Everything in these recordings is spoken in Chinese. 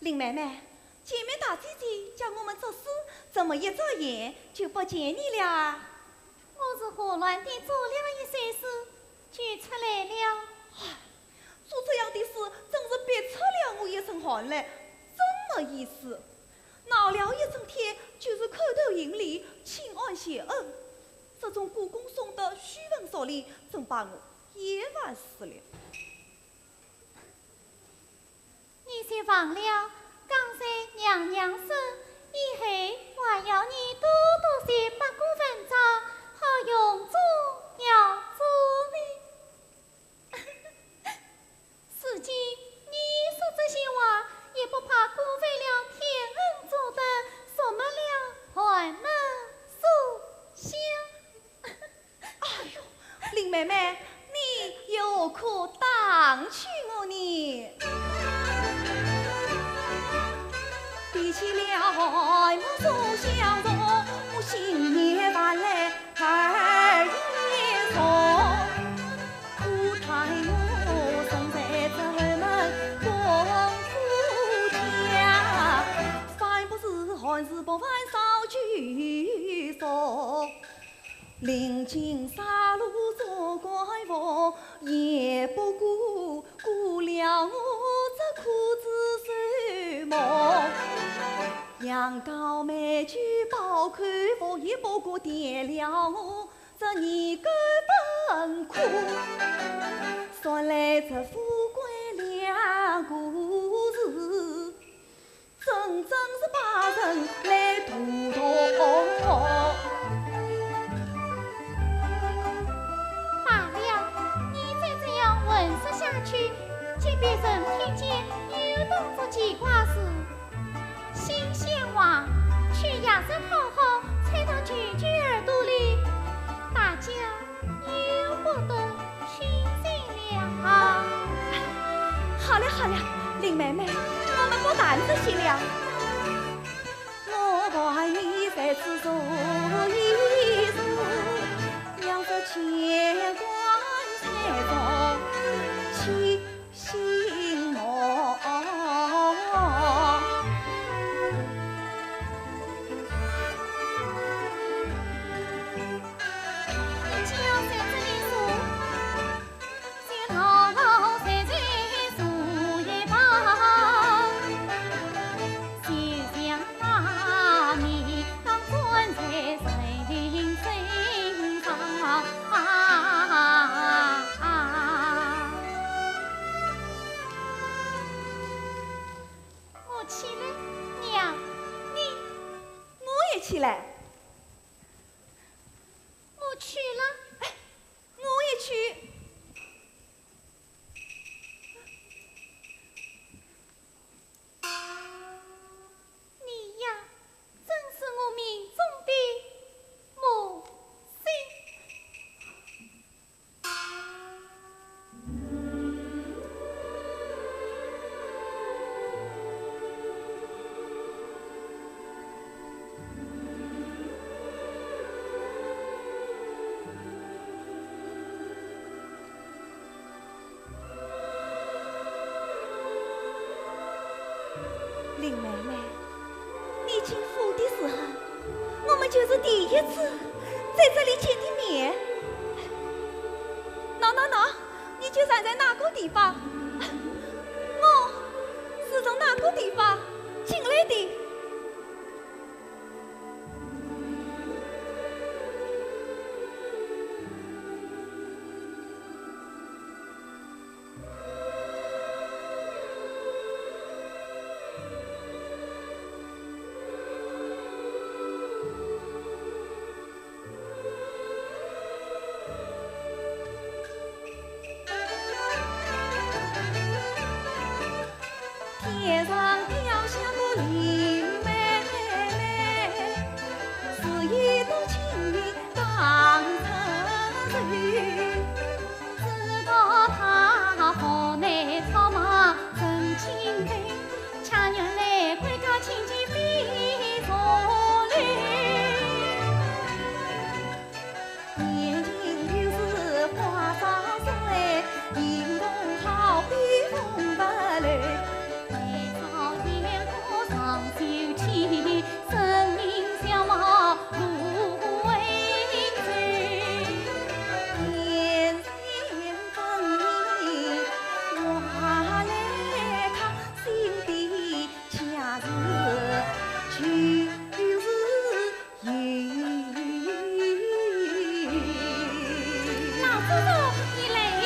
林妹妹，前面大姐姐叫我们做事，怎么一眨眼就不见你了啊？我是胡乱地做了一些事，就出来了。做这样的事，真是憋出了我一身汗来，真没意思。闹了一整天，就是口头盈利，请安谢恩，这种故宫送的虚文说理，真把我也烦死了。你先忘了，刚才娘娘说，以后还要你多多些八股文章，好用中要做呢。如今你说这些话，也不怕辜负了天恩做的，什么了还能受香？哎呦，林妹妹，你有可当去我呢？比起了爱慕所相逢，我新年饭来二月送，苦待我生在这门公夫家，饭不是寒是不饭少聚熟，临近杀戮做怪风，也不顾了我这苦子受梦。羊羔美酒饱口福，也不过点了我这年沟本苦。说来这富贵两个字，真是把人来荼毒。罢了，你再这样混说下去，即便人听见有动作奇怪事，新鲜话却也是好好吹到句句耳朵里，大家又不得心心了。好了好了，林妹妹，我们不谈这些了。我怀你在此说一说，要说乾官财中起心梦。起来，我去了，我也去。你呀，真是我命中的母亲。林妹妹，你进府的时候，我们就是第一次在这里见的面。喏，你就站在那个地方，我是从那个地方进来的。叔，你来了，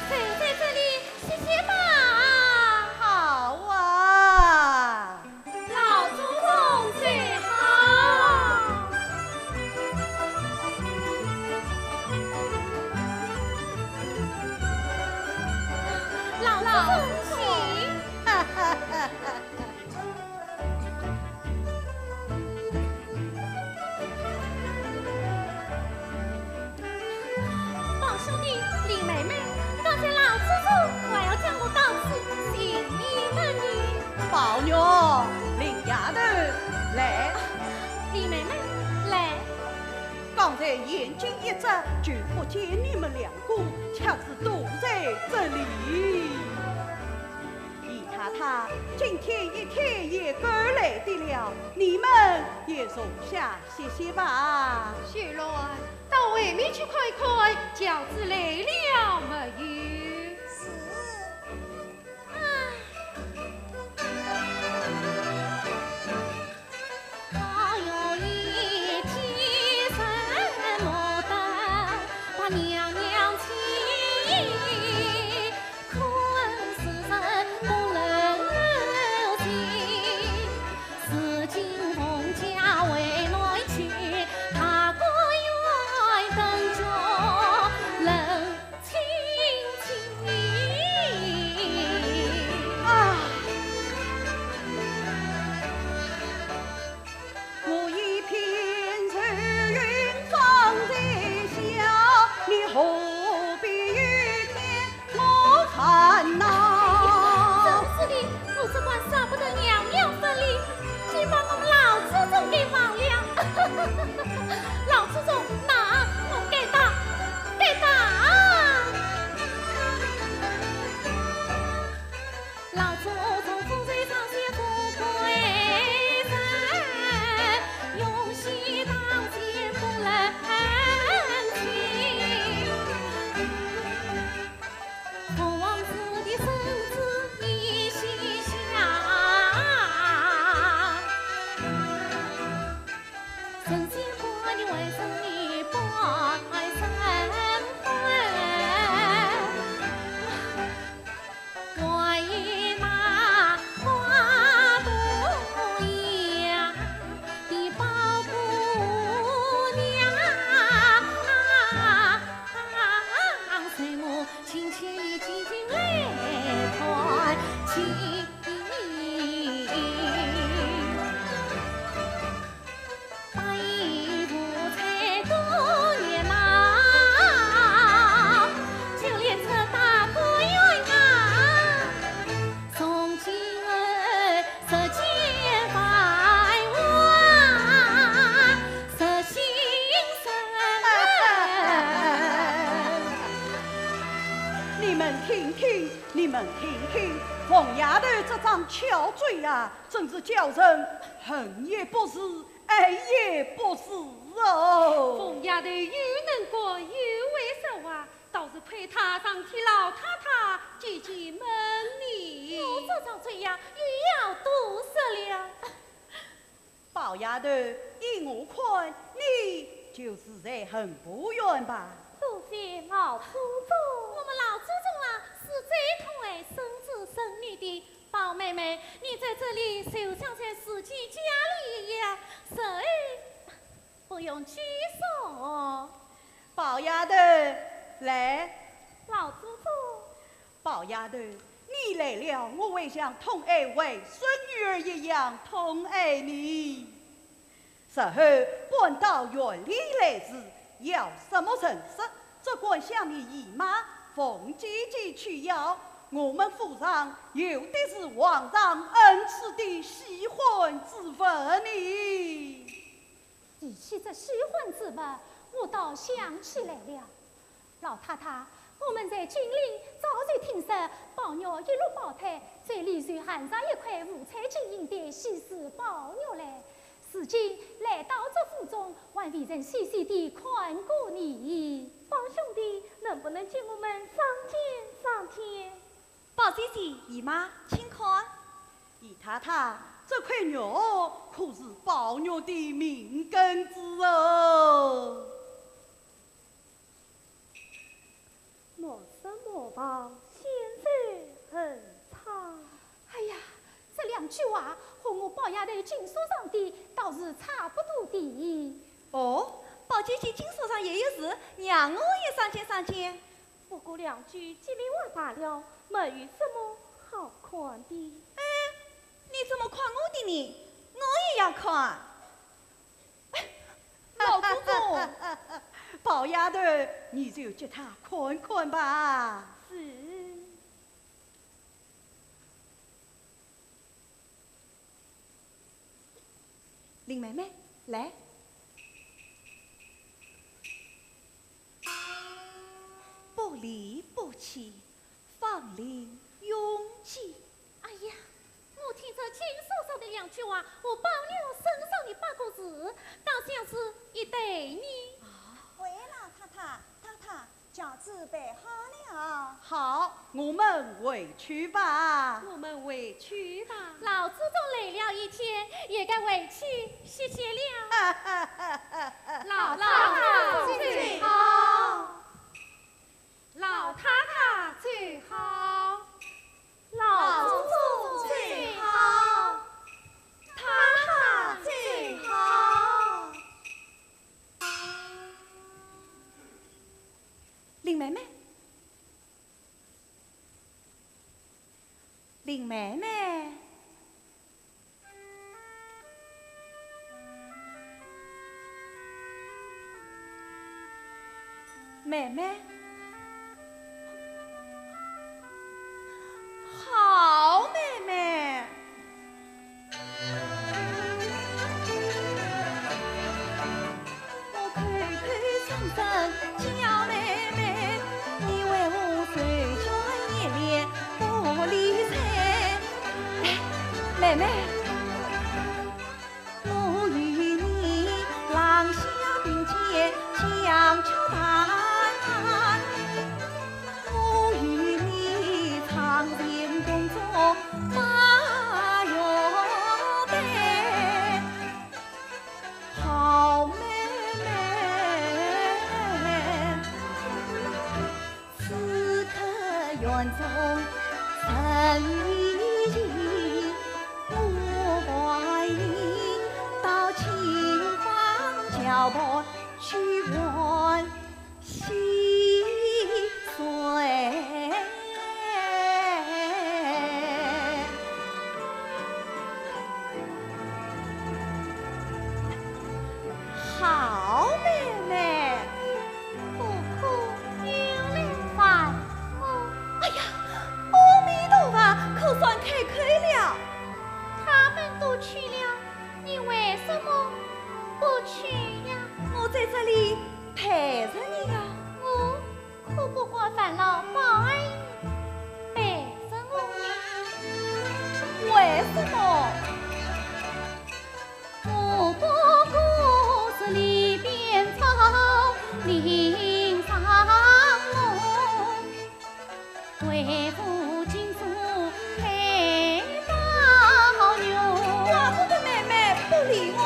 就在这里歇歇吧。好啊，老祖宗最好。老祖宗请。哈哈哈哈！宝兄弟，林妹妹，刚才老祖宗还要将我到此行礼了你。宝妞，林丫头，来，林妹妹，来。刚才眼睛一眨，就不见你们两个，恰是堵在这里。姨太太，今天一天也够来的了，你们也坐下歇歇吧。雪鸾，到外面去看看，轿子来了没有？是。好有一天什么的，把娘娘请，困死人不能行。如今冯家为内去，他个愿等着冷清清。啊！我一片愁云放在笑，你何必与天我烦恼？真是的，我只管舍不得娘娘分离，竟把我们老祖宗给忘了。老祖宗，那我该打，该打！老祖宗风水上写富贵人，永续当前不人情。凤凰子的孙子一心想，神仙花你为什么不爱生分？为那花朵一样的宝姑娘，谁母亲戚紧紧来团亲。八一五彩多年嘛，就连这大个园啊，从今儿十间百万，十心神。你们听听，你们听听，凤丫头这张翘嘴啊，真是叫人恨也不是，爱也不是哦。凤丫头又能过又为首啊，倒是亏她上替老太太解解闷呢。我这张嘴呀，又要毒死了。宝丫头，依我看，你就是在很不远吧？多谢老祖宗，我们老祖宗啊是最疼爱生子生女的。宝妹妹，你在这里就像在自己家里一样，谁不用拘束。宝丫头，来，老祖宗，宝丫头，你来了，我会像疼爱为孙女儿一样疼爱你。日后搬到园里来时，要什么人事，只管向你姨妈冯姐姐去要。我们府上有的是皇上恩赐的喜婚之物呢。提起这喜婚之物，我倒想起来了。老太太，我们在军里早就听说宝鸟一路宝台，在里头hand上一块五彩金银的喜事宝鸟来。如今来到这府中，还未曾细细地看过你。宝兄弟，能不能请我们上天上天？宝姐姐、姨妈，请看。姨太太，这块鸟可是宝鸟的命根子哦。两句话和我宝丫头经书上的倒是差不多的。哦，宝姐姐经书上也有事，让我也上前上前。不过两句吉利话罢了，没有什么好看的。你怎么夸我的呢？我也要看。老祖宗，宝丫头，你就叫他看看吧。是。林妹妹，来。不离不弃，芳龄永记。哎呀，我听着经书上的两句话和宝妞身上的八个字，倒像是一对呢。回了太太，太太饺子备好了。好，我们回去吧。我们回去吧。老祖宗累了一天，也该回去歇歇了。老太太最好，老太太最好，老祖宗最好，太太最好。林妹妹，林妹妹，妹妹，好妹妹。我口口声声叫妹妹，你为我随转眼帘不理睬。妹妹，我与你廊下并肩讲秋谈，我与你长情共作把哟对。好妹妹，此刻园中人已尽，我怀你到秦皇交伴去玩溪水。好妹妹，苦苦有了烦我。哎呀，阿弥陀佛，口算开口了。他们都去了，你为什么不去呀？我在这里陪着你呀。我可不会烦了宝阿姨陪着我呢。为什么？我不过是里边草，林上我为父经书陪宝妞。怪不得妹妹不理我。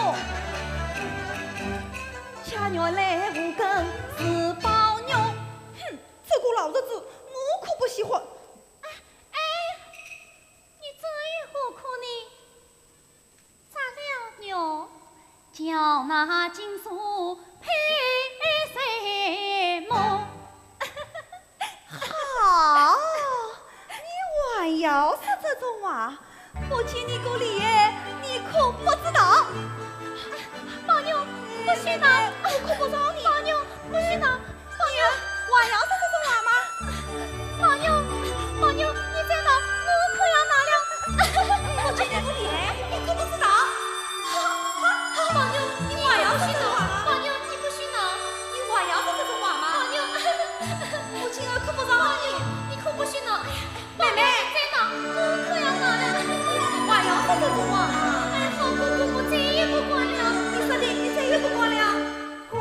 恰娘来无根是宝妞，哼，这个老日子我可不喜欢。哎，你这也何苦呢？咋了妞？叫那金书配什么？好，你还要说这种话？我见你个脸，你可不知道。宝妞，不许闹！我可不饶你。宝妞，不许闹！宝妞，还要说这种话吗？宝妞，宝妞，你再闹，我可要闹了！我见你个脸，你可不知道。宝妞，你还要说这种话吗？宝妞，你不许闹！你还要说这种话吗？宝妞，我今儿可不饶你。你可不许闹！妹妹，再闹，我可要闹了！还要说这种话吗？哎，好，我再也不管了。你说的，你再也不管了。管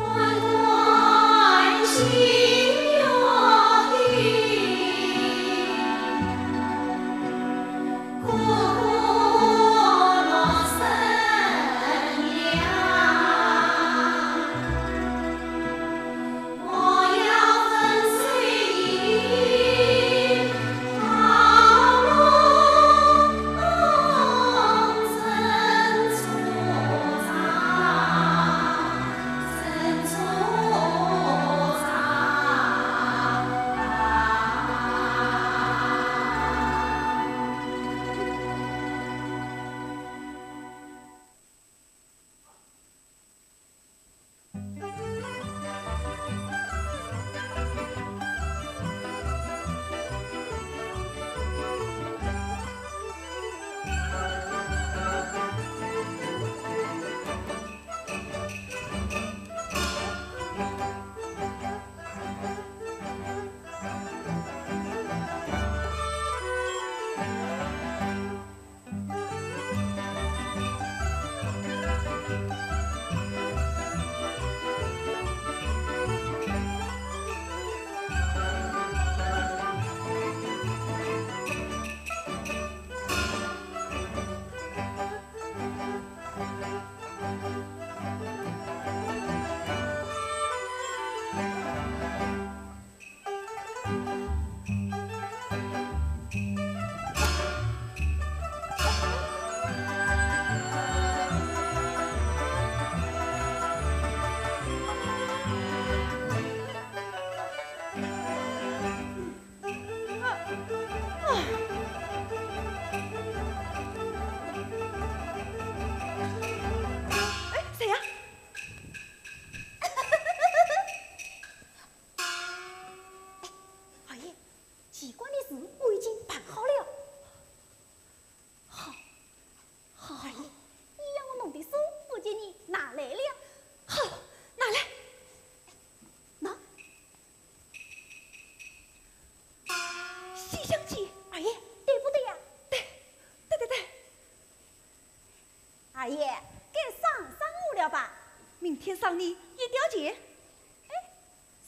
天上你一条街，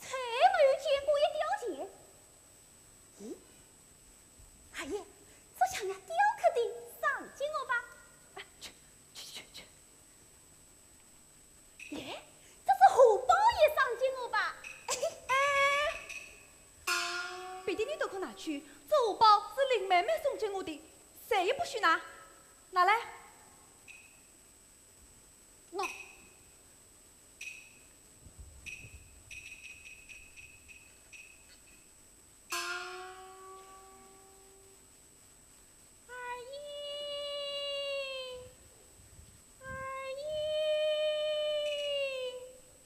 才没有见过一条街。咦，阿爷，这像那雕刻的上金鹅吧？去！耶，这是荷包也上金鹅吧？别的你都可拿去，这荷包是林妹妹送给我的，谁也不许拿，拿来。喏。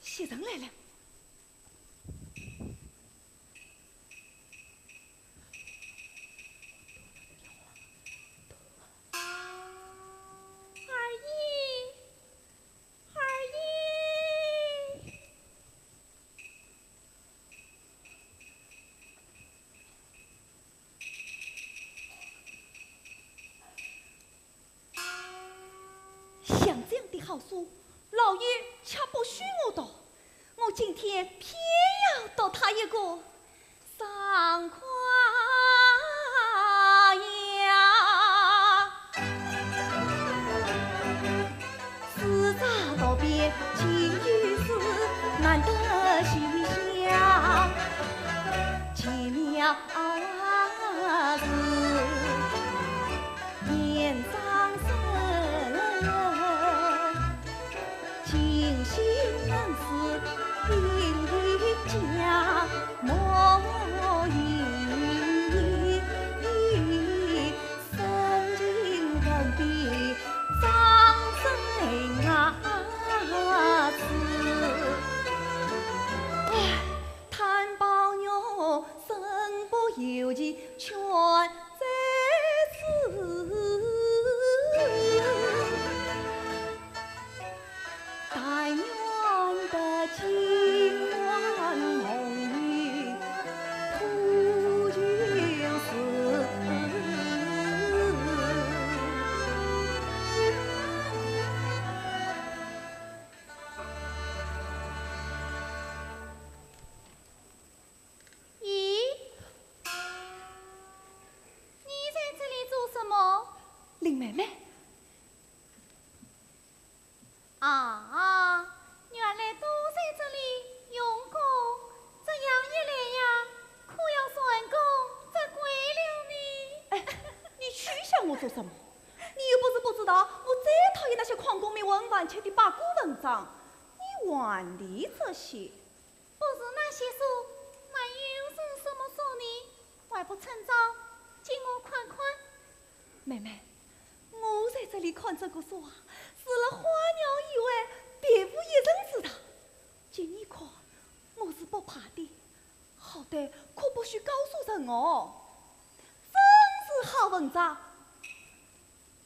先生来了，二姨，像这样的好书，老爷却不许我读。我今天偏要读他一个上夸呀，四杂道边尽有事，难得细想，奇妙事，年长生，清醒能事。定一家莫疑，深情人比张生牙齿。唉，叹宝玉身不由己，全在此。但愿得今晚红雨途经死。咦，你在这里做什么？林妹妹。啊，原来都在这里用功，这样一来呀，可要算功折归了呢。你取笑我做什么？你又不是不知道，我最讨厌那些狂功名文玩切的八股文章。你顽离这些，不是那些书，那又是什么书呢？还不趁早，请我看看。妹妹，我在这里看这个书啊，除了花鸟以外，别无一人知道。今你看，我是不怕的，好歹可不许告诉人哦。真是好文章，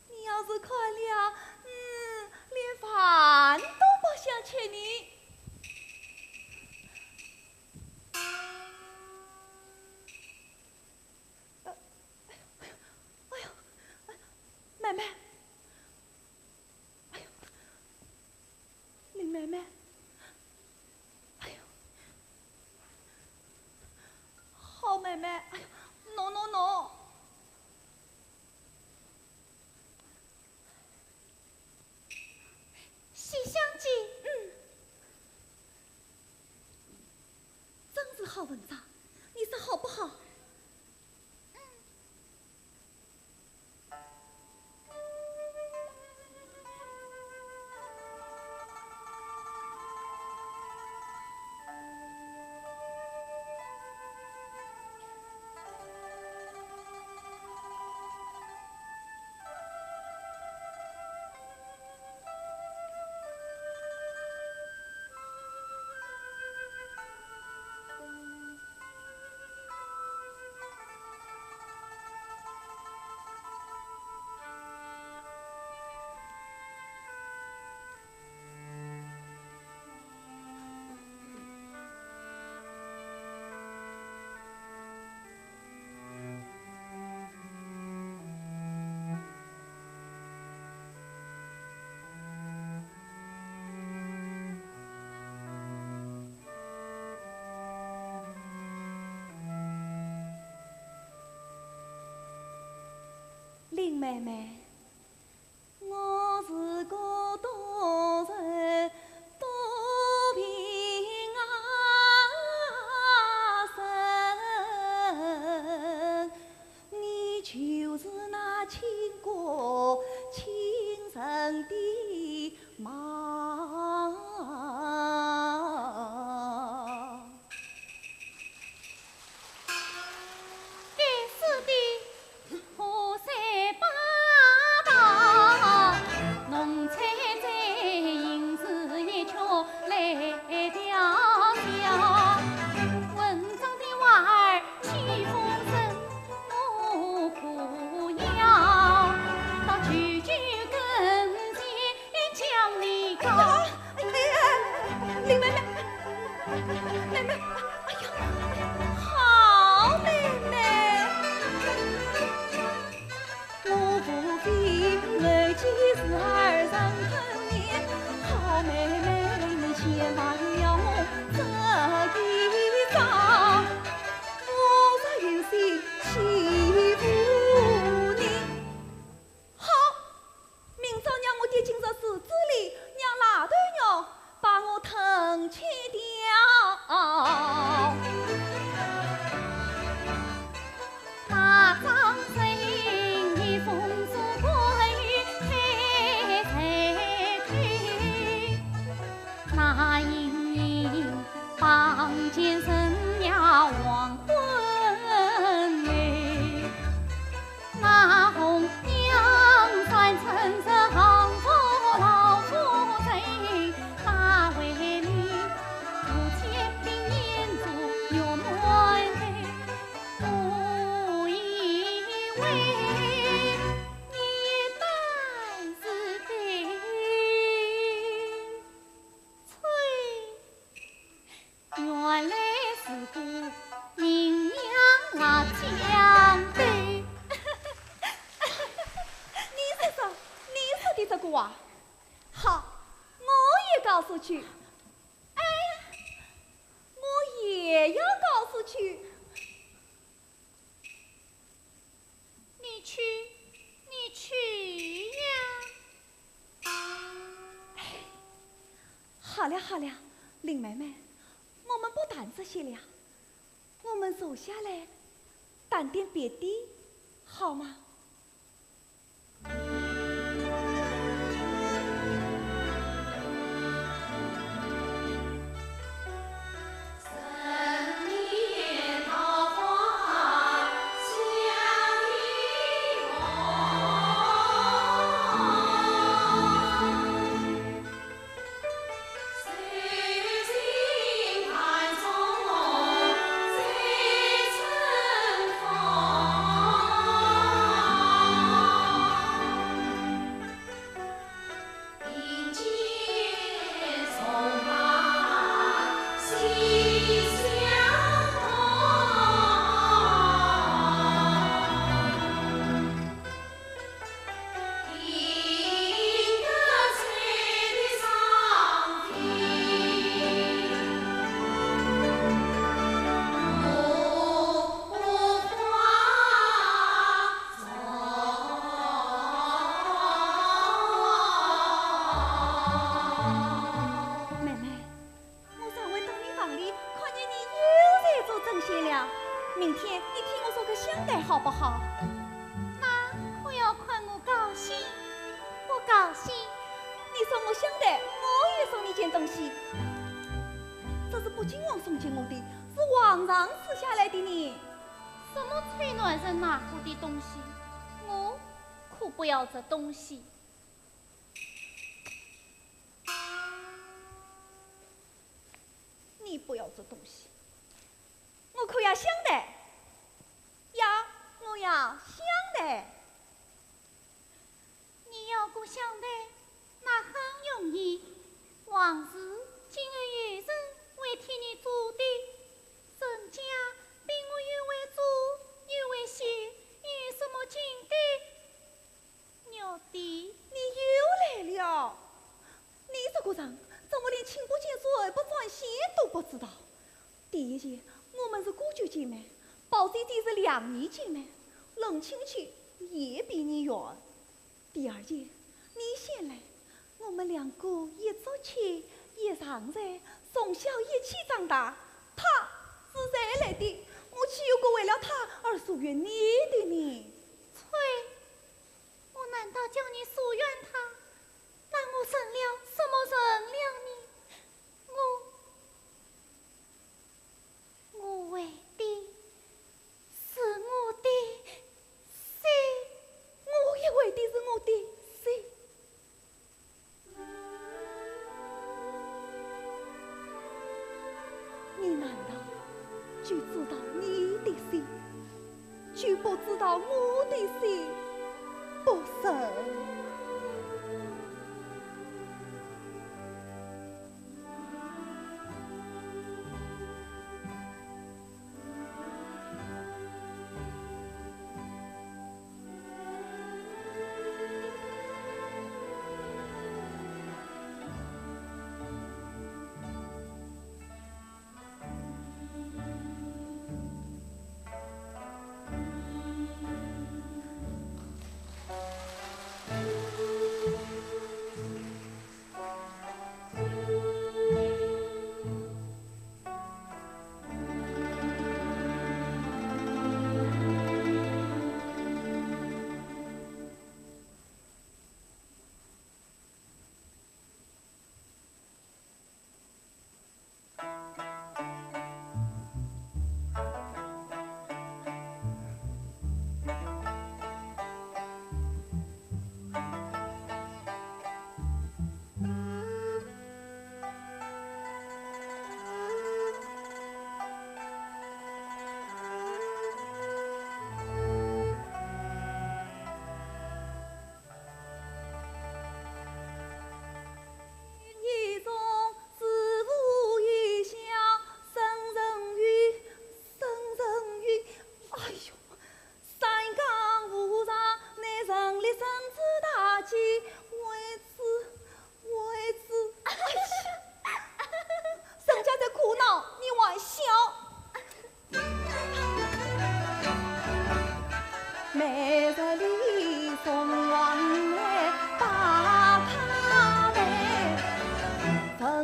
你要是看了，连饭都不想吃你。哎呦，妹妹。林妹妹，哎呦，好妹妹，哎呦，no，西厢记，好文章，你说好不好？林妹妹，我是个多人多平生，你就是那倾国倾城的妈。好，我也告诉去。哎，我也要告诉去。你去呀！好了好了，林妹妹，我们不谈这些了，我们坐下来谈点别的，好吗？明天你替我送个香袋好不好？那可要看我高兴不高兴。你送我香袋，我也送你件东西。这是不金王送给我的，是皇上赐下来的呢。什么崔暖人拿过的东西，我可不要这东西。你不要这东西，我可要香袋。呀，我要香袋。你要过香袋，那很容易。王氏今日有人为替你做的，人家比我又会做又会写，有什么劲的？鸟弟，你又来了！你这个人怎么连亲不见水不转线都不知道？第一件，我们是姑舅姐妹，宝姐姐是两年姐妹，论亲戚也比你远。第二件，你先来，我们两个一做亲一上山，从小一起长大。他是谁来的？我岂有个为了他而疏远你的呢？翠，我难道叫你疏远他？那我成了什么人了呢？我为的是我的谁？我也为的是我的谁？你难道就知道你的心，就不知道我的心？不是。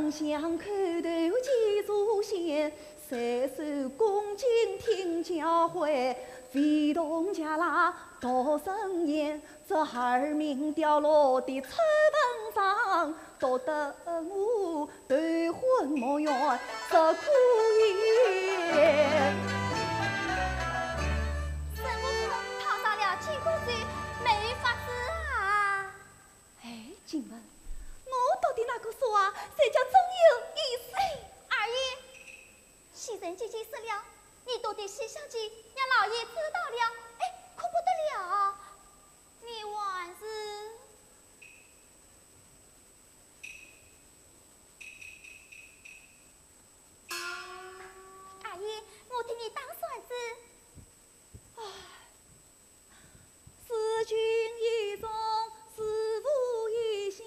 想叩头见祖先，三手恭敬听教诲，非同家拉道生言，这孩儿名掉落的丑坟上，夺得我头昏目眩，这可言。孙悟空踏上了金箍咒，没法子啊！哎，静雯，我到底哪个说啊？谁叫真有意思？二爷，袭人姐姐死了，你多得写下去，让老爷知道了，哎，可不得了！你还是……二爷，我替你当算子。唉，思君一种，思妇一想，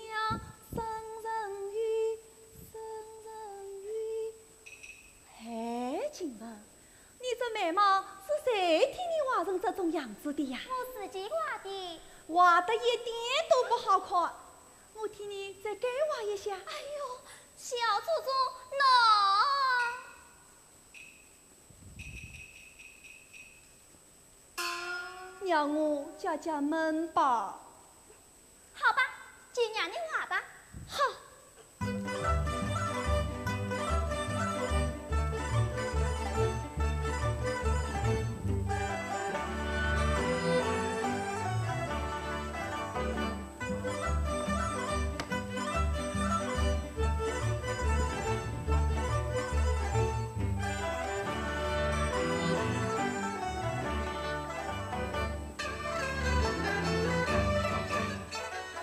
生人欲，生人欲。哎，静雯，你这眉毛是谁替你画成这种样子的呀？我自己画的。画得一点都不好看，我替你再改画一下。哎呦，小祖宗，喏！让我解闷吧。好吧，就让你话吧。好。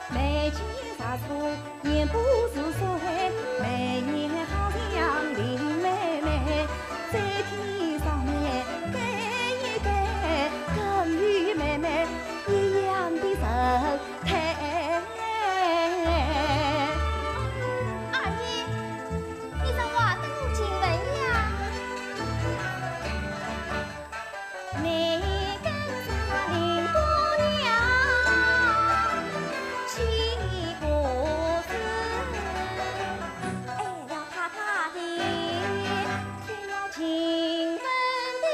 眉间洒出眼不是水，眉眼好像林妹妹，在天上面给一给，跟与妹妹一样的神态。阿姨，你在话等我进门呀？你跟着林姑娘去过子，哎，老太太的，听了亲吻的你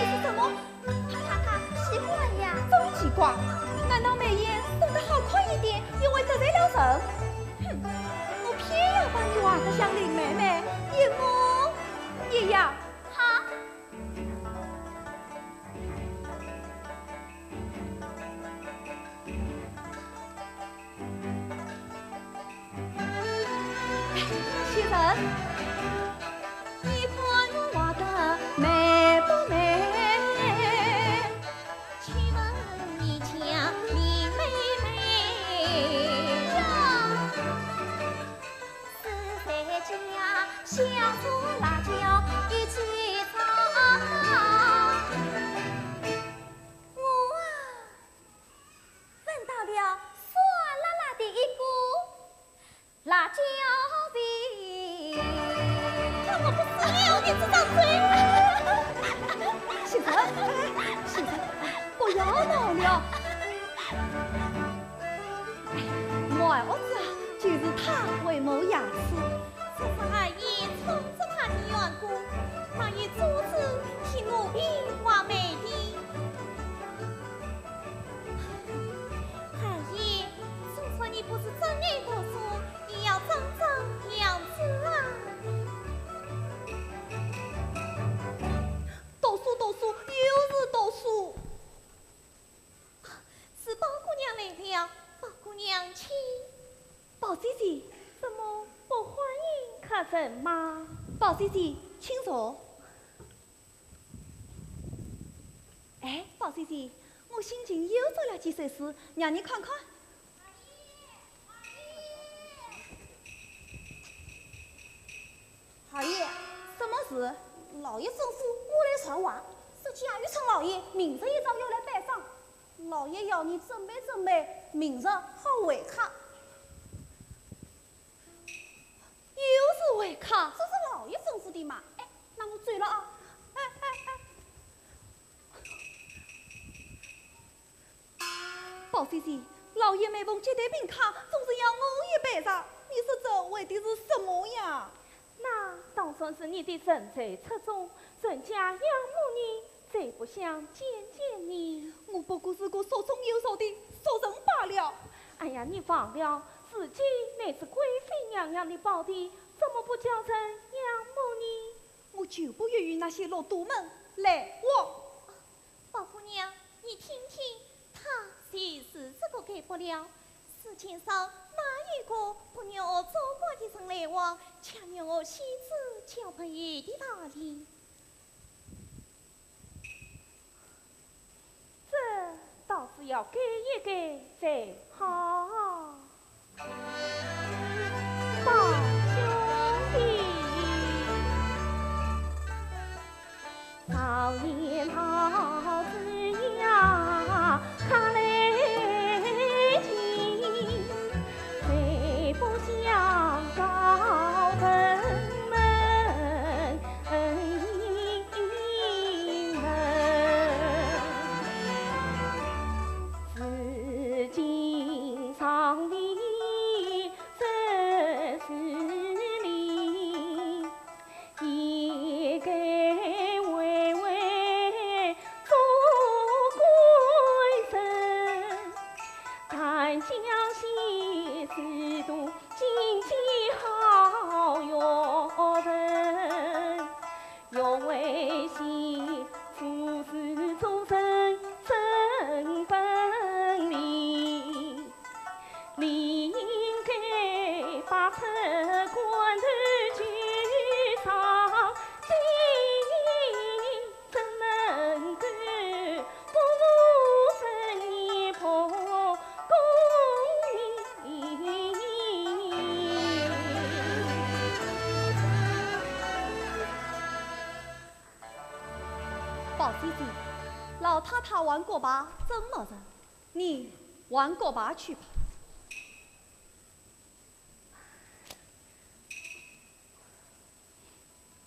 是什么？太太奇怪呀！真奇怪，难道眉眼动得好快一点，因为得罪了人？哼，我偏要把你画得像林妹妹，叶母，爷爷。好，先生，你看我画得美不美？请问你家林妹妹呀，是在家小葱辣椒一起炒。我啊，闻到了酸辣辣的一股辣椒味。看我不死了你这张嘴！先生，先生，不要闹了。我儿子啊，就是他为谋牙齿，这是阿姨宠着他的缘故，他也阻止替奴婢画眉的。阿姨，就算你不是真爱读书，也要长长样子啊！读书，又是读书。是包姑娘来了，包姑娘请。宝姐姐，怎么不欢迎客人吗？宝姐姐，请坐。哎，宝姐姐，我心情又做了几首诗，让你看看。二爷，什么事？老爷吩咐我来传话，是贾玉成老爷明日一早要来拜访，老爷要你准备准备，明日好会客。又是会客，这是老爷吩咐的嘛？哎，那我醉了啊！宝姐姐，老爷每逢接待宾客，总是要我也拜上，你说这为的是什么呀？那当算是你的人才出众，人家仰慕你，再不想见见你。我不过是个手中有手的俗人罢了。哎呀，你忘了，自己乃是贵妃娘娘的宝弟，怎么不叫人仰慕你？我就不愿意那些落独门来往。包姑娘，你听听，他谁是这个改不了？世间上哪一个不让我做官的人来往，强让我妻子交朋友的道理？这倒是要改一改才好。宝兄弟，少年好子呀，看来情，谁不想高登门？紫金上里真是里，一改微微要维系父子终身身分明，理应该把城关头举上，今怎能够不负生意破公义？宝姐姐，老太太玩过吧，怎么着？你玩过吧去吧。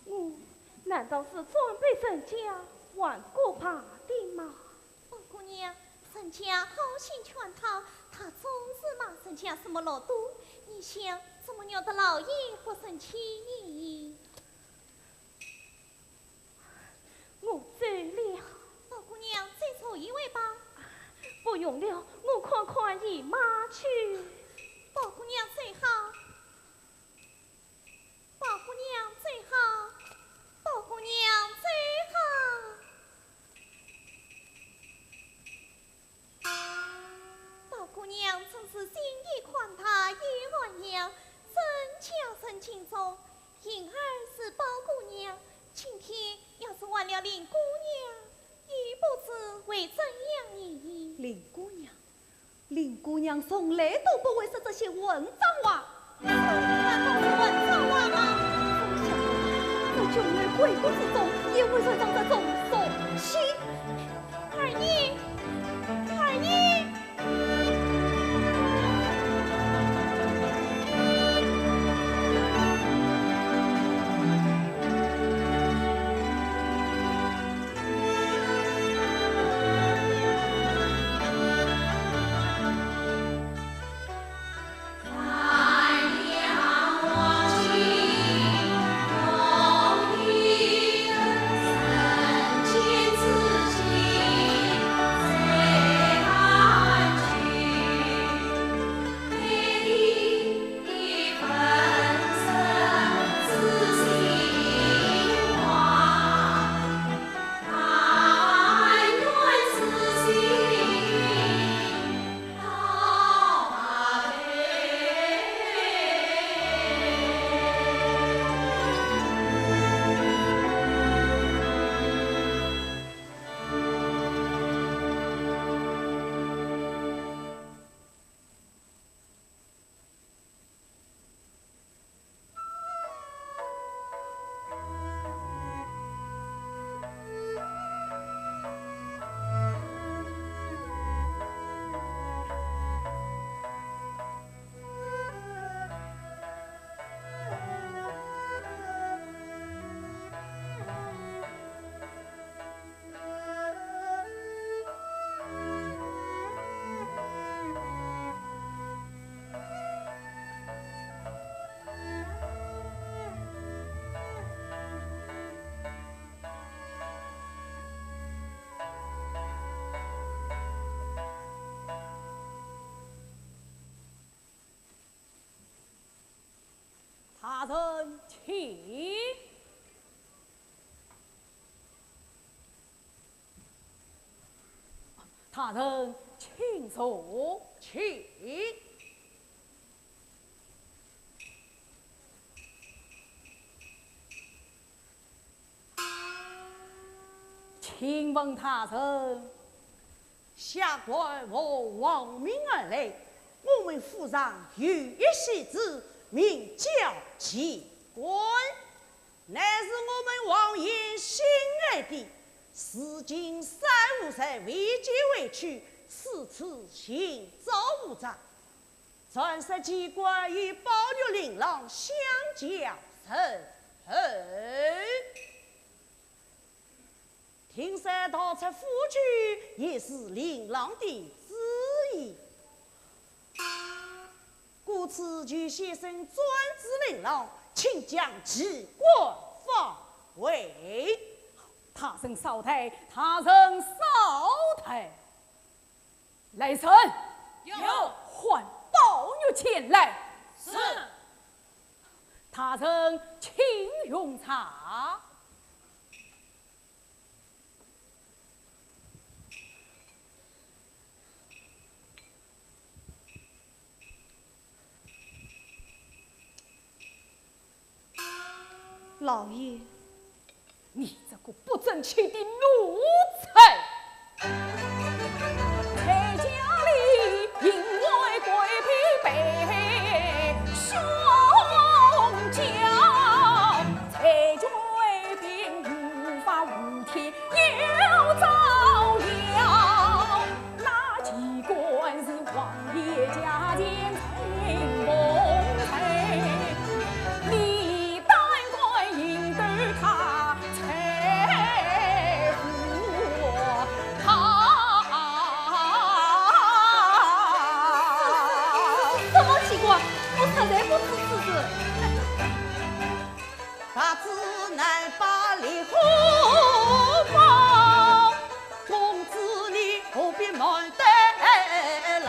我难道是装备人家玩过吧的吗？宝姑娘，人家好心劝他，他总是骂人家什么老多。你想怎么让得老爷不生气呢？我走了。宝姑娘，再走一位吧。不用了，我快快姨妈去。宝姑娘最好，宝姑娘最好，宝姑娘最好。宝姑娘真是心地宽大，也暖阳，真巧真轻松。因儿是宝姑娘，今天要是忘了林姑娘，也不知会怎样呢？林姑娘，林姑娘从来都不会说这些文章话。那都是文章话吗？在九月鬼谷之中，也会传上这种说气。二姨，二姨。大人请。大人请坐，请。请问大人，下官我望命而来，我们府上有一席子，名叫齐官，乃是我们王爷心爱的。如今350为劫未去，此次行走无障，传说机关与保留琳琅相交甚厚。听说逃出府去，也是琳琅的旨意。故此据先生专制琳琅，请将机关放回。他人少台，他人少台。来臣，有唤宝玉前来。是。他人请用茶。老爷，你这个不争气的奴才！在家里因为贵婢被双骄，在贵婢无法无天又遭殃。那几官是王爷家间清风采，你当该应对他财富他。什么情况？我实在不知此事。他只能把你何妨？公子你何必瞒得牢？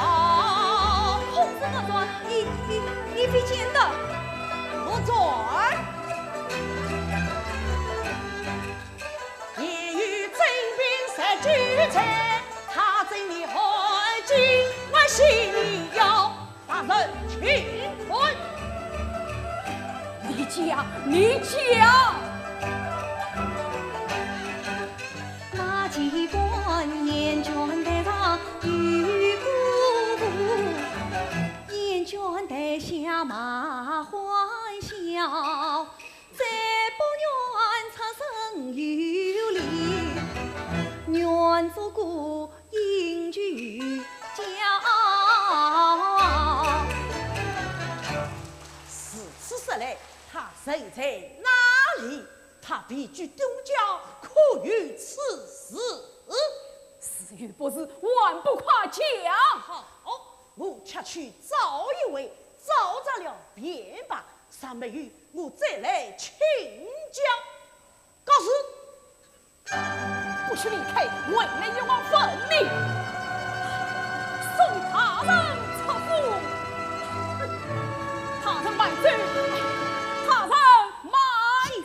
孔子我说，你非见的。我转。言语真兵三举才，他真你害尽我心要把人请回。你讲，那几官眼倦台上玉姑姑，眼倦台下马欢笑，再不愿出声有理，愿做个英举骄傲。此时来，他身在哪里？他必居东郊，可于此事。事与不是，万不夸奖。好，我且去找一位，找着了便罢。尚没有，我再来请教。告辞。不许离开，为了一往分离。送他人出府，他人万岁，他人万岁。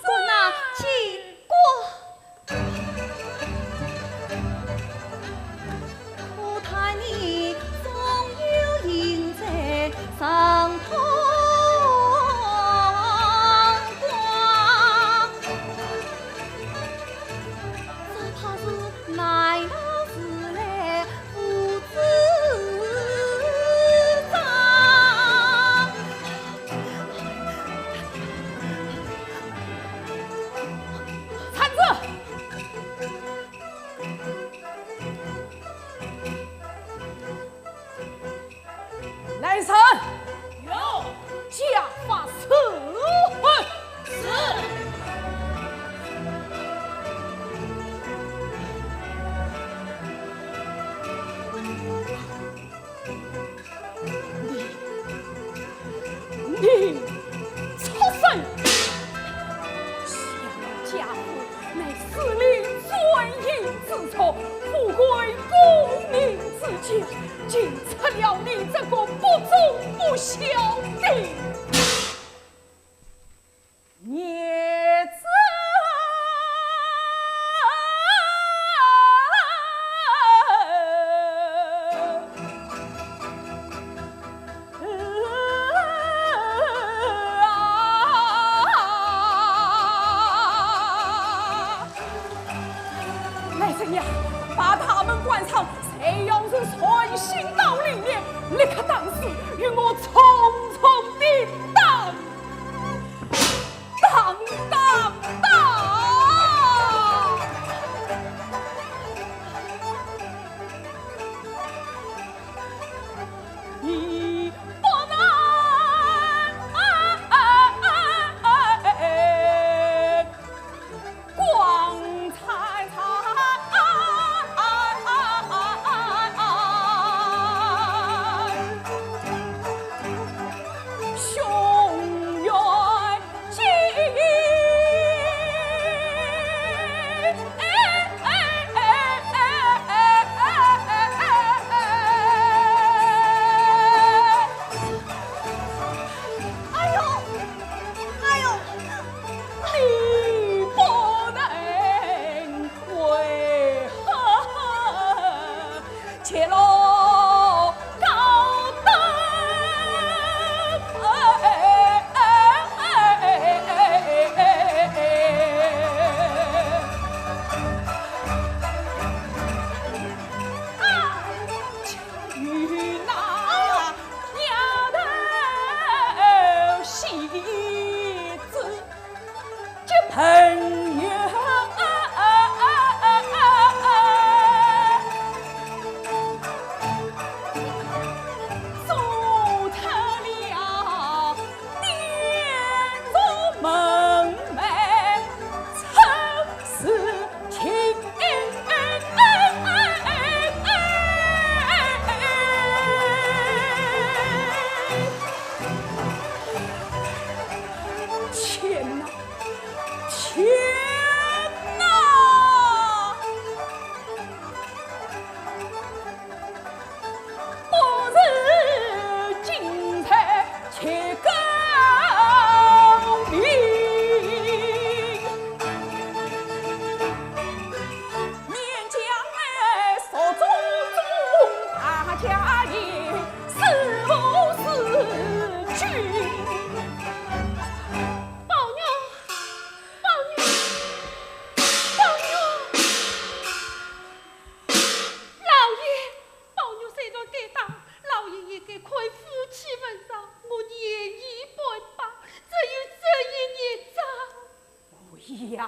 滚呐，起过！可叹你总有赢在上头光，只怕是乃老师来不自当。铲子，来人，有家法伺候。是。你畜生！小家伙乃司令尊严之错，富贵功名之家，竟出了你这个不忠不孝的孽子！来人呀，把他们关上！谁要是存心到里面，立刻当死，与我重重的当！你不能光彩兄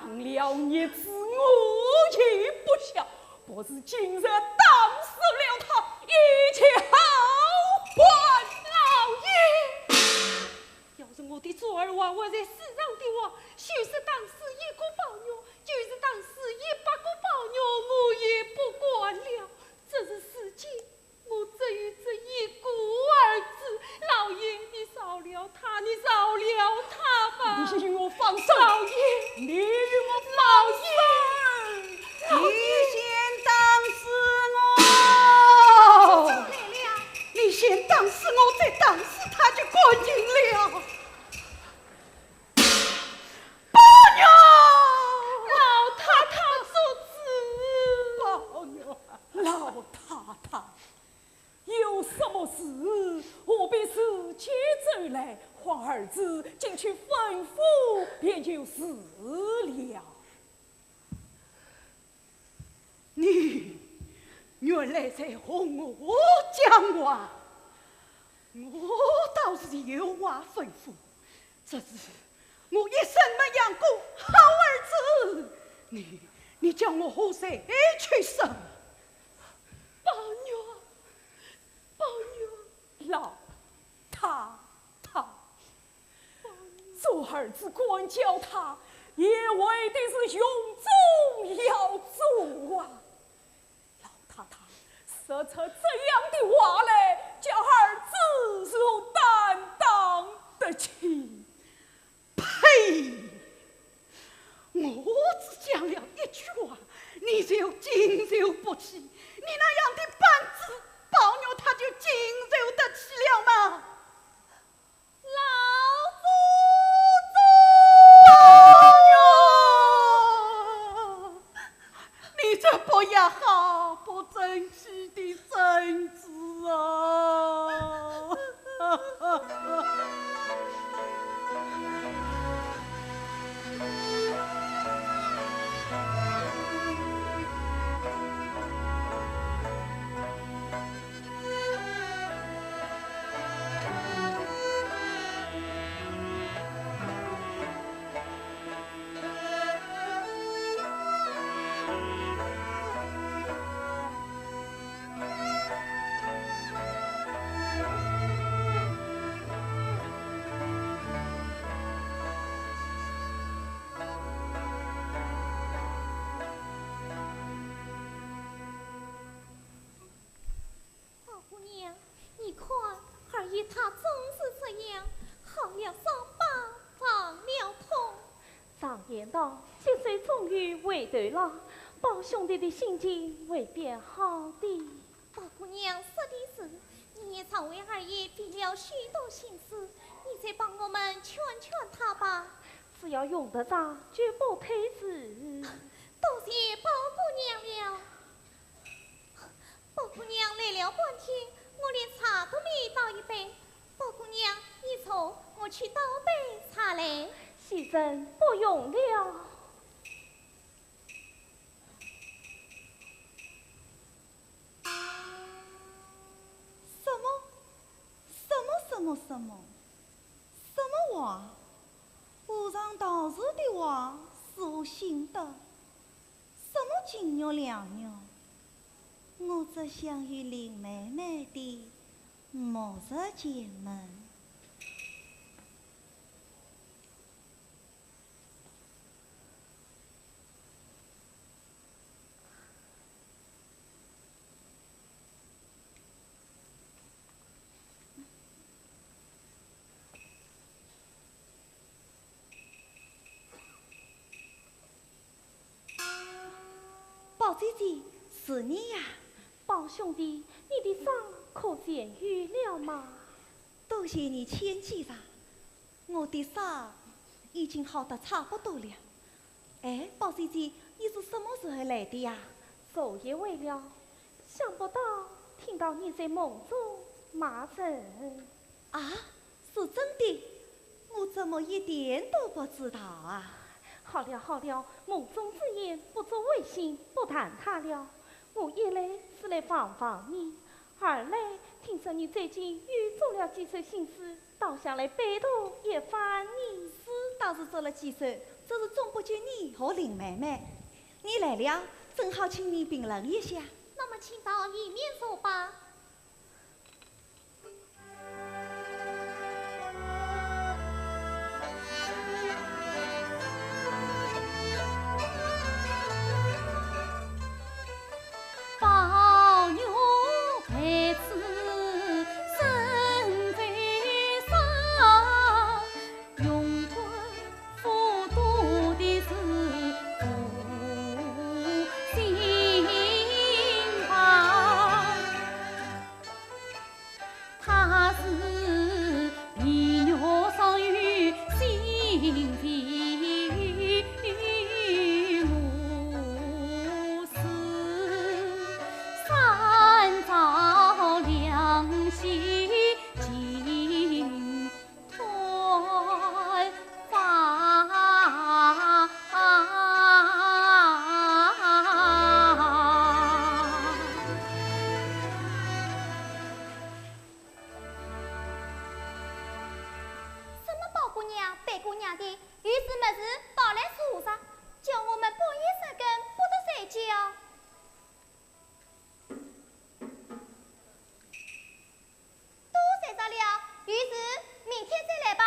养了一子，我也不孝，不是今日当死了他，一切好还老爷。要是我的祖儿娃娃在世上的话，就是当死一个宝女，就是当死100个宝女，我也不管了。这是世间，我只有这一个儿子，老爷你饶了他，你饶了他吧。你与我放手，老爷，你与我放手，你先当死我，来了，你先当死我，再当死他就过瘾了。宝娘，老太太做主。宝娘，老太太，有什么事何必自己走来？唤儿子进去吩咐，便就是了。你原来在哄我讲话，我倒是有话吩咐，这是我一生没养过好儿子，你叫我何谁去生？宝女，宝女，老太太，做儿子管教他，也为的是永宗要做啊。老太太说出这样的话来，叫儿子是否担当得起？呸！我只讲了一句话，你就经受不起，你那样的板子，宝牛他就经受得起了吗？宝牛，你这不也好不争气的孙子啊！宝姑娘，你看二爷他总是这样，好了伤疤忘了痛。常言道，积水终于会断了，宝兄弟的心情未必好的。宝姑娘说的是，你也常为二爷费了许多心思，你再帮我们劝劝他吧。只要用得着，绝不推辞。多谢宝姑娘了。宝姑娘来了半天，我连茶都没倒一杯。宝姑娘，你坐，我去倒杯茶来。先生不用了。什么话？和尚当时的话是我信的。什么金玉良缘？我只想与林妹妹的莫日结盟。宝姐姐，是你呀！宝兄弟，你的伤可痊愈了吗？多谢你牵记上，我的伤已经好得差不多了。哎，宝姐姐，你是什么时候来的呀？昨夜未了，想不到听到你在梦中骂人。啊，是真的？我怎么一点都不知道啊？好了好了，梦中之言不足为信，不谈他了。我一来是来访访你，二来听说你最近又做了几首新诗，倒想来拜托一番你。是倒是做了几首，这是总不及你和林妹妹。你来了，正好请你评论一下。那么请到里面坐吧。宝牛陪子身在上，用官复读的是负心房，他是皮肉上有心地。三朝两夕尽团发。什么包姑娘、白姑娘的，有事没事跑来说上，叫我们半夜三更不得睡觉。都睡着了，于是明天再来吧。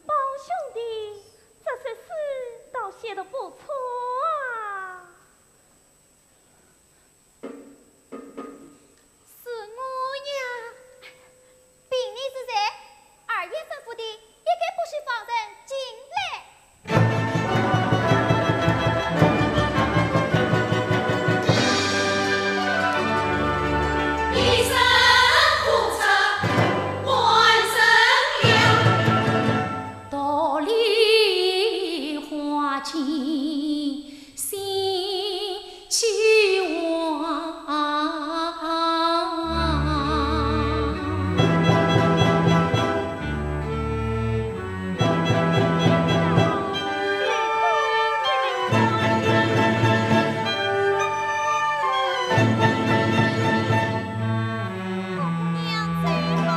宝兄弟，这些诗倒写得不错啊。是我呀，凭你是谁？二爷吩咐的，一概不许放人进来。一声呼出，万声亮。道理花尽心期望。娘最好。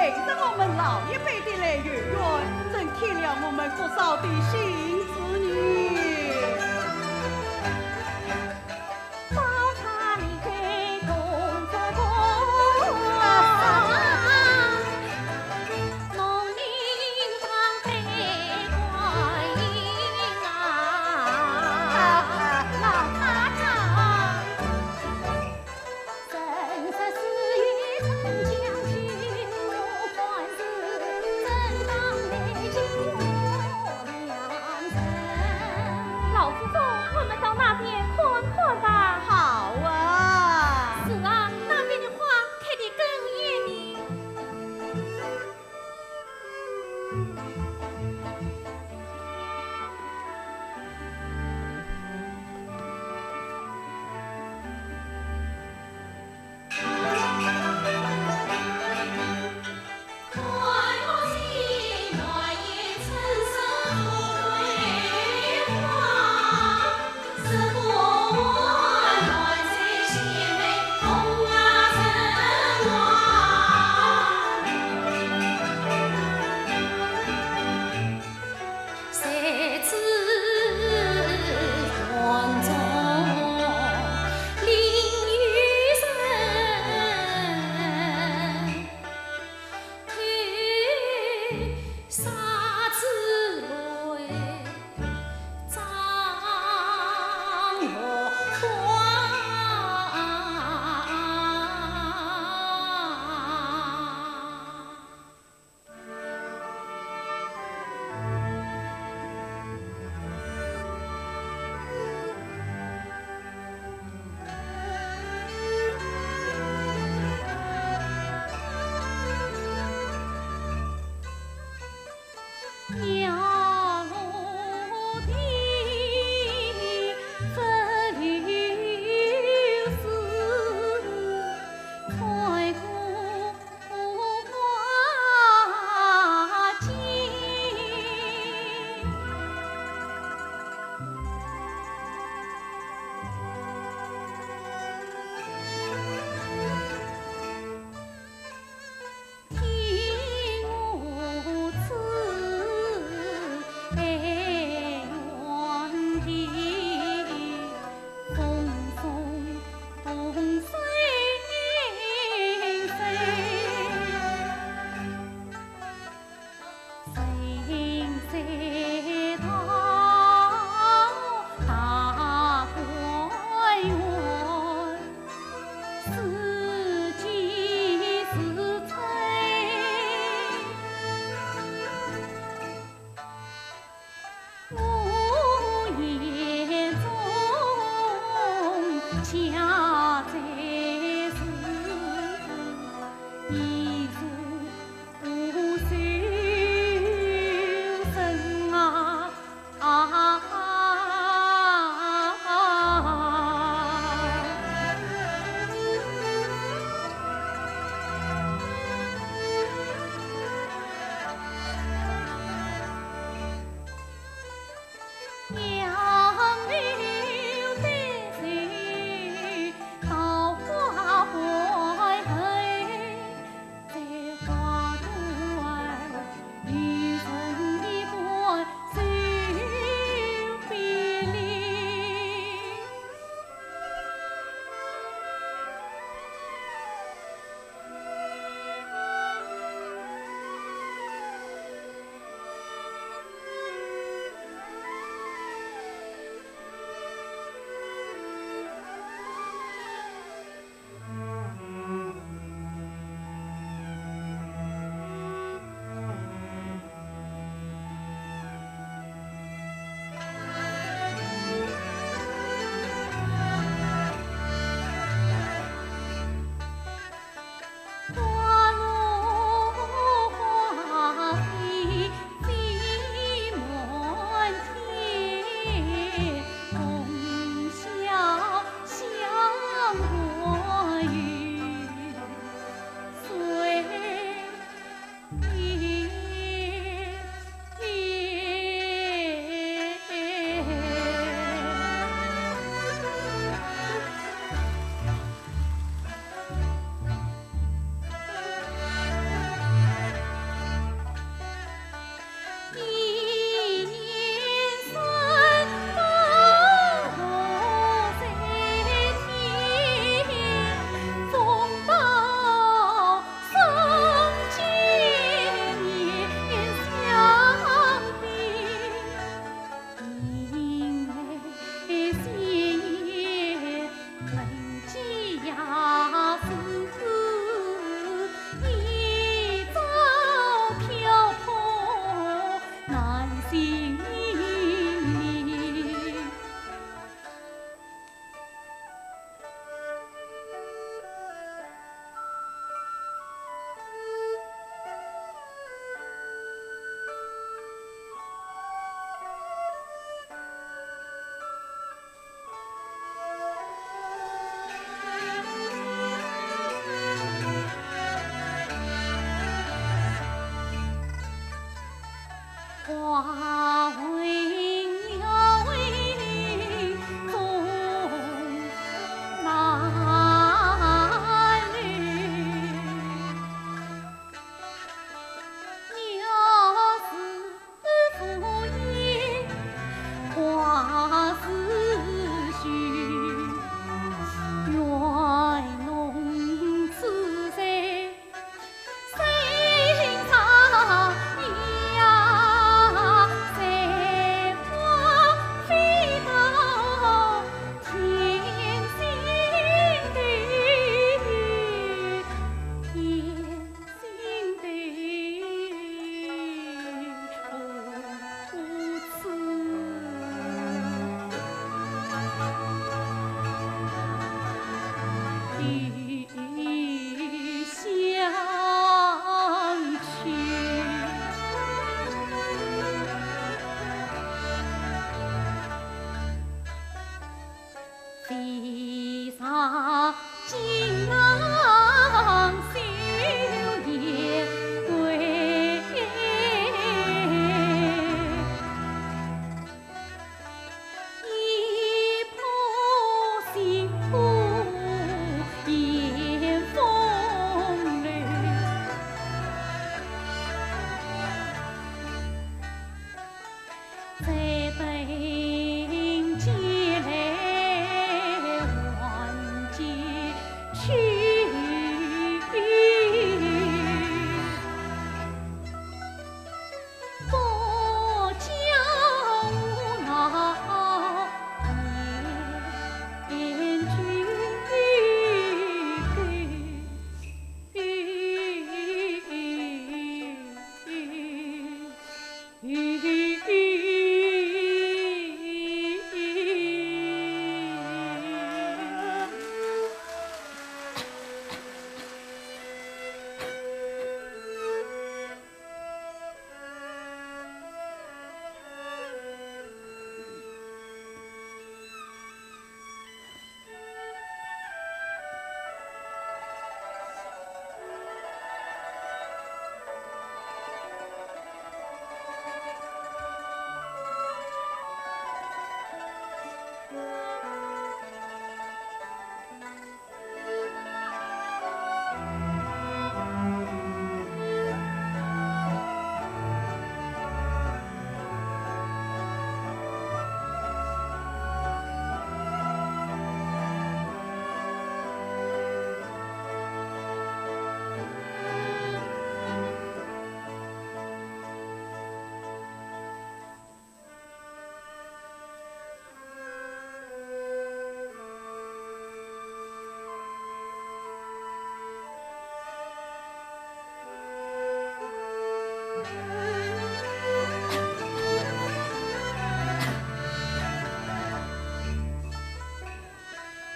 陪着我们老一辈的来圆圆，增添了我们不少的新子女。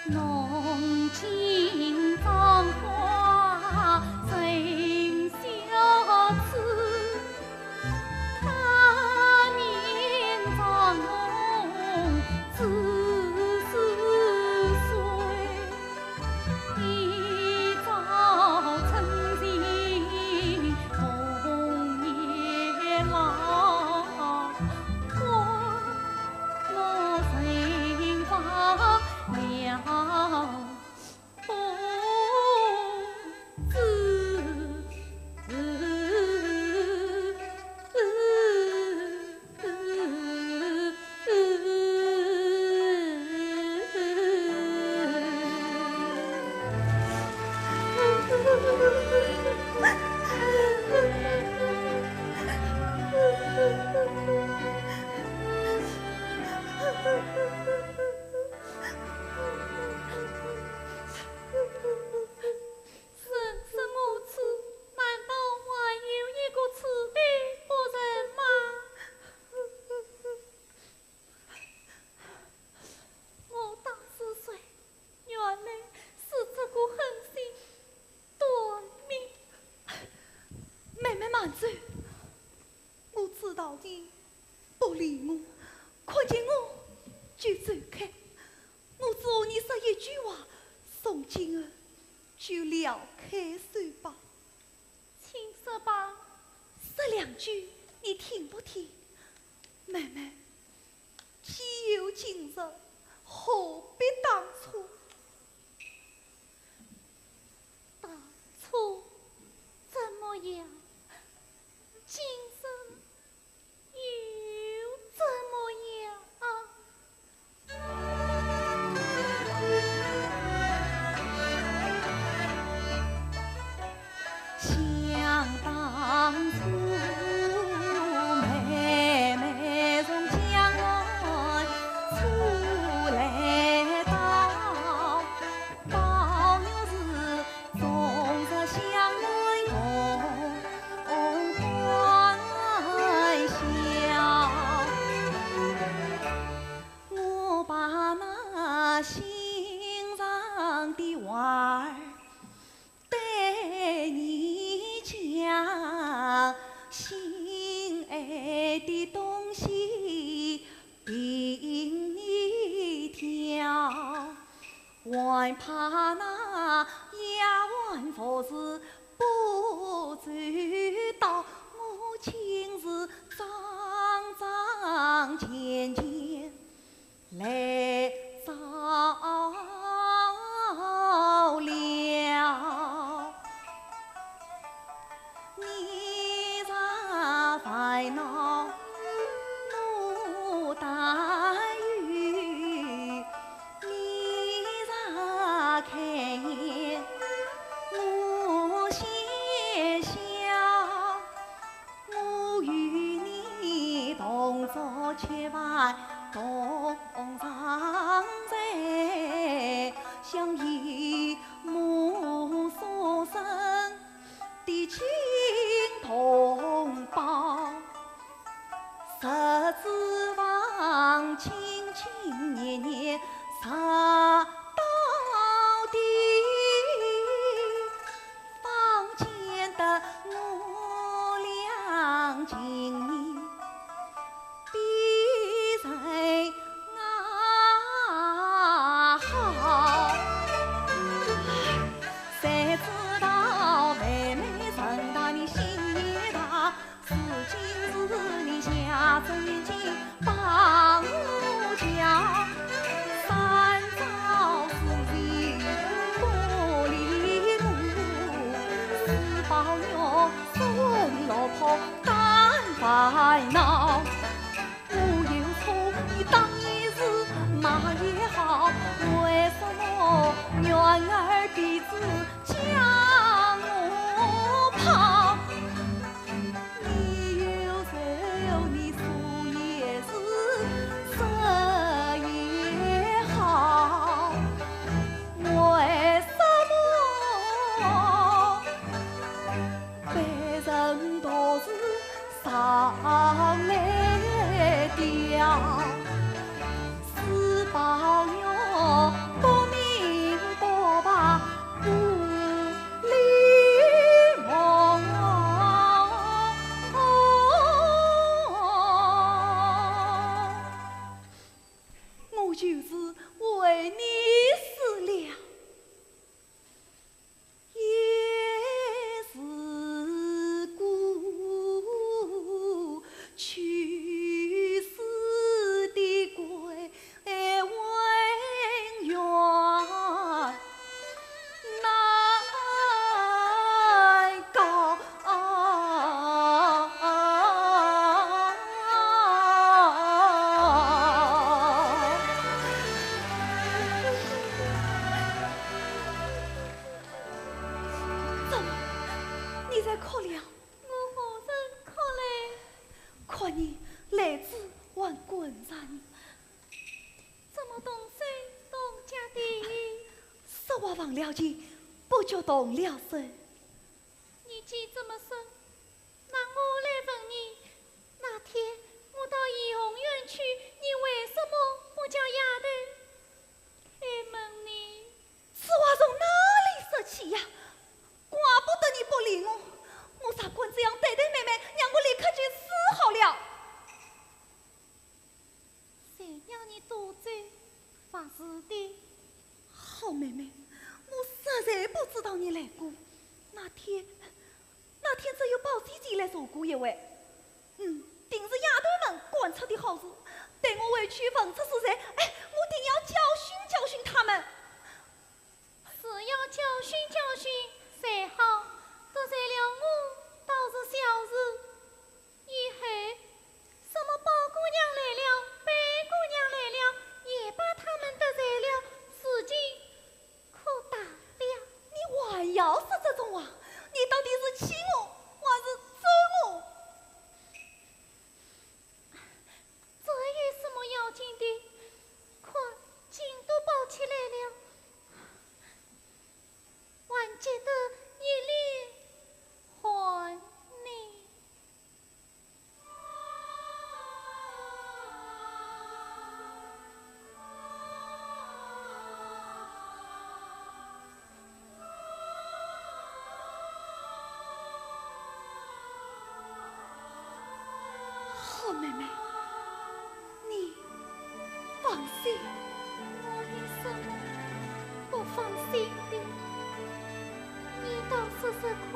浓情葬花人小痴，他年长侬知是谁？一朝春尽红叶老，我人放了。我知道你不理我，看见我就走开。我只和你说一句话，从今儿就了开手吧。请说吧。说两句，你听不听？妹妹，既有今日，何必当初？当初怎么样？今日又怎么样？想当初，妹妹从江南出来到，保佑是从这乡内同欢笑。我把那心上的话儿对你讲，心爱的东西凭你挑，还怕那丫鬟服侍不周到，我亲自张张健健来照了。你若烦恼我待遇，你若开眼我先笑，我与你同坐吃饭同上菜，像一母所生的亲同胞，十指房亲亲热热十到底，方见得我俩今年比谁好。谁知道妹妹陈大你心也大，如今是你下着眼睛帮我瞧，三朝四季不理我，四宝鸟孙老婆单烦恼。我有错，你当然是骂也好，为什么女儿鼻子将我跑？你有仇，你说也是，说也好，为什么被人都是说忘了情，不就动了身？你既这么说，那我来问你，那天我到怡红院去，你为什么不叫丫头来问你？此话从哪里说起呀？怪不得你不理我，我咋管这样对待妹妹，让我立刻去死好了。谁让你多嘴发誓的？好妹妹，我实在不知道你来过。那天只有宝姐姐来说过一回。定是丫头们管出的好事，待我回去奉旨时才，我定要教训他们。是要教训才好，得罪了我倒是小事。以后什么宝姑娘来了，白姑娘来了，也把他们得罪了，事情可大了。你还要说这种话？你到底是气我，还是责我？这有什么要紧的？快，劲都抱起来了，还记得一脸还你。好妹妹，你放心。我有什么不放心的？你倒说说看，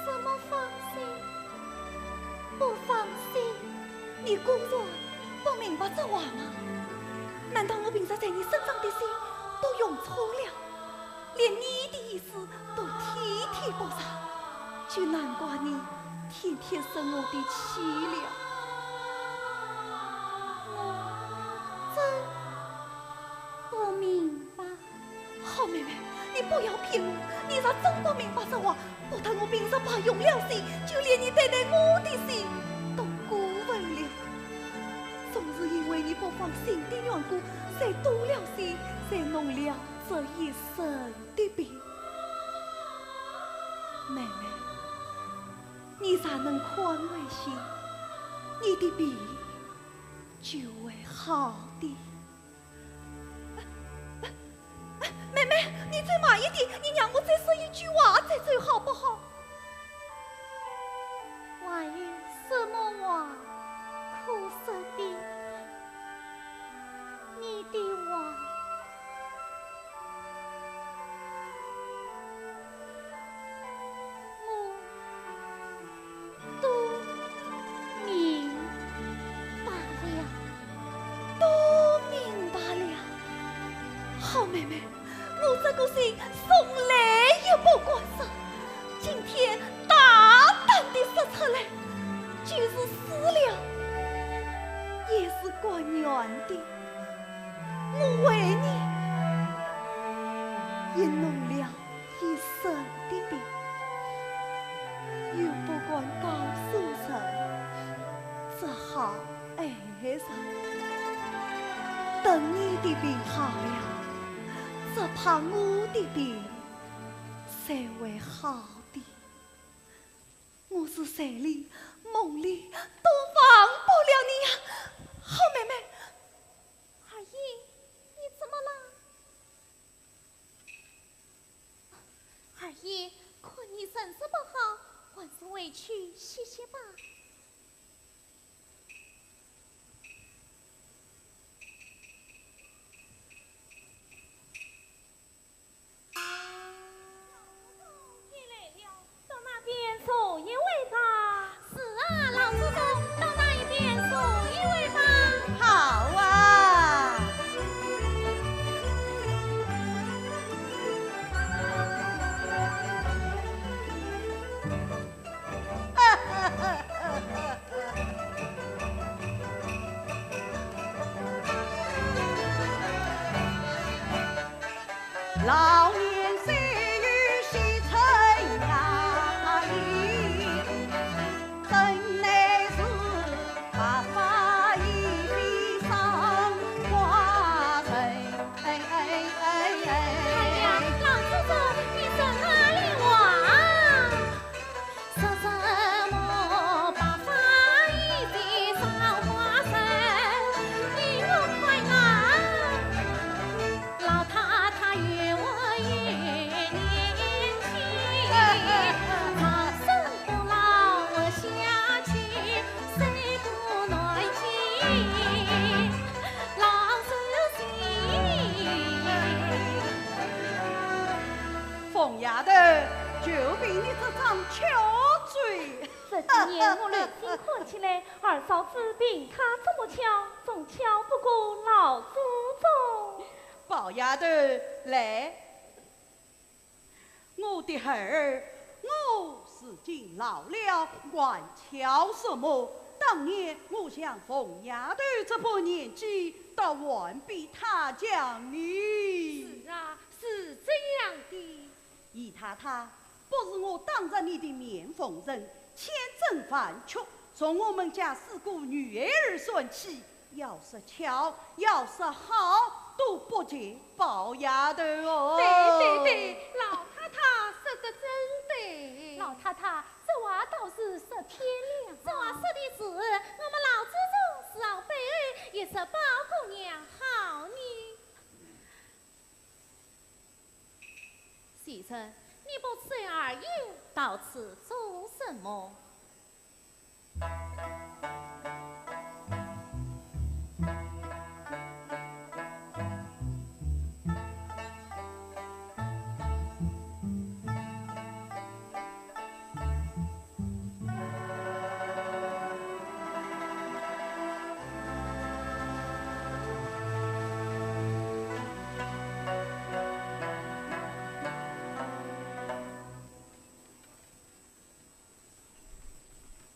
什么放心？不放心？你果然不明白这话吗？难道我平时在你身上的心都用错了，连你的意思都体贴不上，就难怪你天天生我的气了。不明白。好妹妹，你不要骗我，你若真不明白这话，不但我平时怕用了心，就连你对待我的心都过问了。总是因为你不放心的缘故，才多了心，才弄了这一身的病。妹妹，你咋能宽慰些？你的病就会好的。妹妹，你再慢一点，你让我再说一句话才最好不好？还有什么话可说的？你的话，我都明白了。都明白了。好妹妹，我这个心从来也不管事，今天大胆的说出来，就是死了，也是管缘的。我为你也弄了一身的病，又不管告诉人，只好爱上。等你的病好了，只怕我的病才会好的。我是谁里梦里都忘不了你呀，好妹妹。阿姨，你怎么了？二姨，看你身子不好，还是回去歇歇吧。你来了，到那边坐一位吧。是啊，老祖宗，到那一边坐一位吧。好啊！冯丫头，就凭你这张巧嘴。这几年我乱心看起来，二嫂子凭她这么巧，总巧不过老祖宗。宝丫头，来，我的儿，我如今老了，还巧什么？当年我像冯丫头这把年纪，倒还比她强呢。是啊，是这样的。姨太太，不是我当着你的面奉承，千真万确，从我们家四个女儿算起，要是巧，要是好，都不及宝丫头哦。对对对，老太太说的真对。老太太，这话倒是说天亮。这话说的是，我们老祖宗是让贝儿，也是包姑娘好呢。先生，你不辞而言，到此做什么？